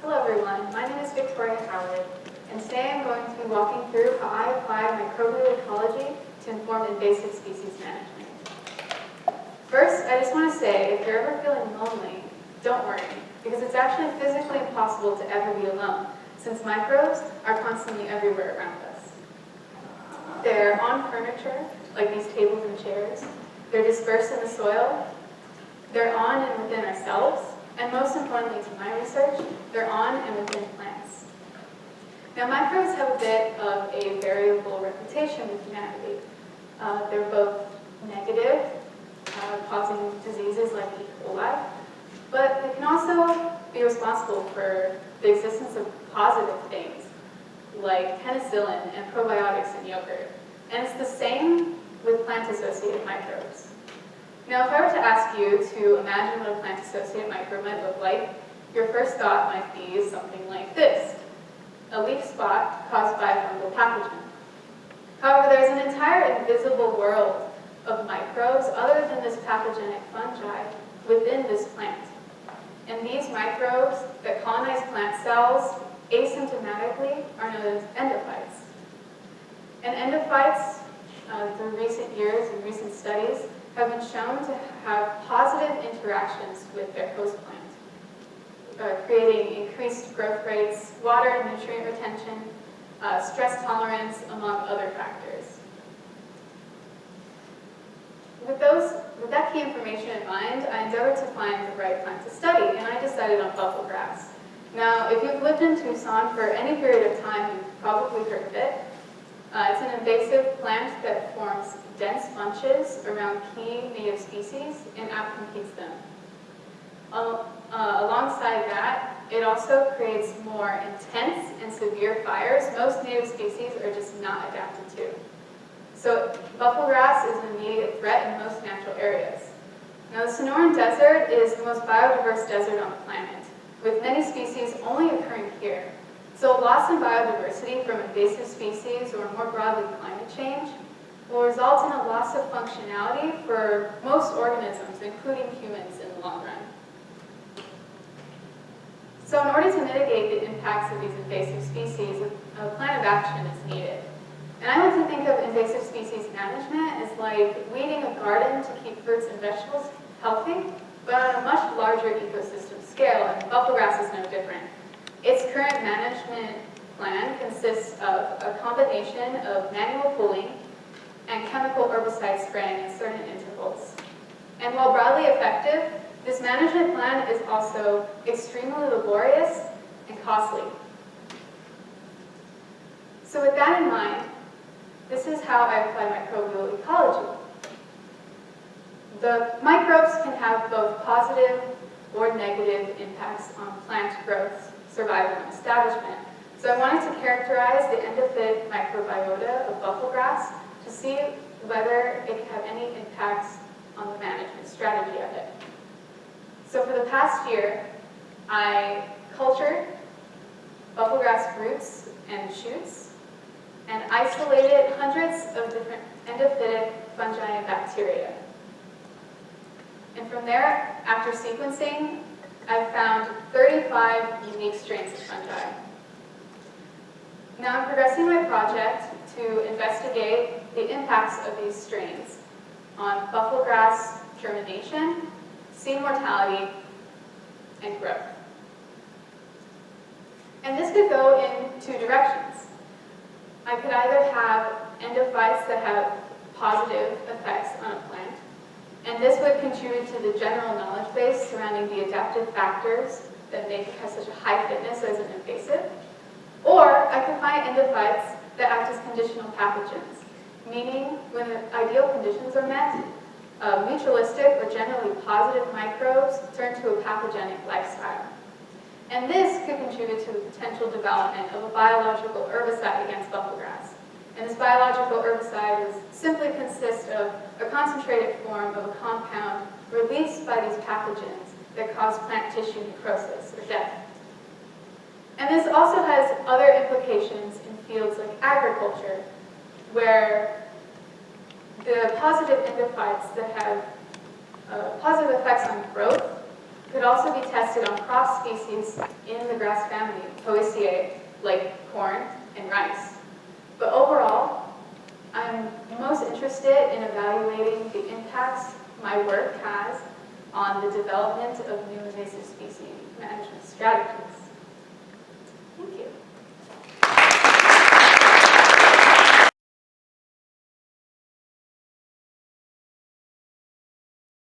Hello everyone, my name is Victoria Howard, and today I'm going to be walking through how I apply microbial ecology to inform invasive species management. First, I just want to say, if you're ever feeling lonely, don't worry, because it's actually physically impossible to ever be alone, since microbes are constantly everywhere around us. They're on furniture, like these tables and chairs. They're dispersed in the soil. They're on and within our cells. And most importantly to my research, they're on and within plants. Now, microbes have a bit of a variable reputation with humanity. They're both negative, causing diseases like E. coli, but they can also be responsible for the existence of positive things like penicillin and probiotics in yogurt. And it's the same with plant-associated microbes. Now, if I were to ask you to imagine what a plant-associated microbe might look like, your first thought might be something like this: a leaf spot caused by a fungal pathogen. However, there's an entire invisible world of microbes other than this pathogenic fungi within this plant. And these microbes that colonize plant cells asymptomatically are known as endophytes. And endophytes, through recent years and recent studies, have been shown to have positive interactions with their host plant, creating increased growth rates, water and nutrient retention, stress tolerance, among other factors. With that key information in mind, I endeavored to find the right plant to study, and I decided on buffalo grass. Now, if you've lived in Tucson for any period of time, you've probably heard of it. It's an invasive plant that forms dense bunches around key native species and outcompetes them. Alongside that, it also creates more intense and severe fires most native species are just not adapted to. So buffalo grass is an immediate threat in most natural areas. Now, the Sonoran Desert is the most biodiverse desert on the planet, with many species only occurring here. So a loss in biodiversity from invasive species, or more broadly climate change, will result in a loss of functionality for most organisms, including humans, in the long run. So in order to mitigate the impacts of these invasive species, a plan of action is needed. And I like to think of invasive species management as like weeding a garden to keep fruits and vegetables healthy, but on a much larger ecosystem scale, and buffalo grass is no different. Its current management plan consists of a combination of manual pulling and chemical herbicide spraying at certain intervals. And while broadly effective, this management plan is also extremely laborious and costly. So with that in mind, this is how I apply microbial ecology. The microbes can have both positive or negative impacts on plant growth, survival, and establishment. So I wanted to characterize the endophytic microbiota of buffalo grass to see whether it can have any impacts on the management strategy of it. So for the past year, I cultured buffalo grass roots and shoots and isolated hundreds of different endophytic fungi and bacteria. And from there, after sequencing, I found 35 unique strains of fungi. Now I'm progressing my project to investigate the impacts of these strains on buffalo grass germination, seed mortality, and growth. And this could go in two directions. I could either have endophytes that have positive effects on a plant, and this would contribute to the general knowledge base surrounding the adaptive factors that make it have such a high fitness as an invasive. Or I could find endophytes that act as conditional pathogens, meaning when the ideal conditions are met, mutualistic or generally positive microbes turn to a pathogenic lifestyle. And this could contribute to the potential development of a biological herbicide against buffalo grass. And this biological herbicide would simply consist of a concentrated form of a compound released by these pathogens that cause plant tissue necrosis or death. And this also has other implications in fields like agriculture, where the positive endophytes that have positive effects on growth could also be tested on crop species in the grass family, Poaceae, like corn and rice. But overall, I'm most interested in evaluating the impacts my work has on the development of new invasive species management strategies. Thank you.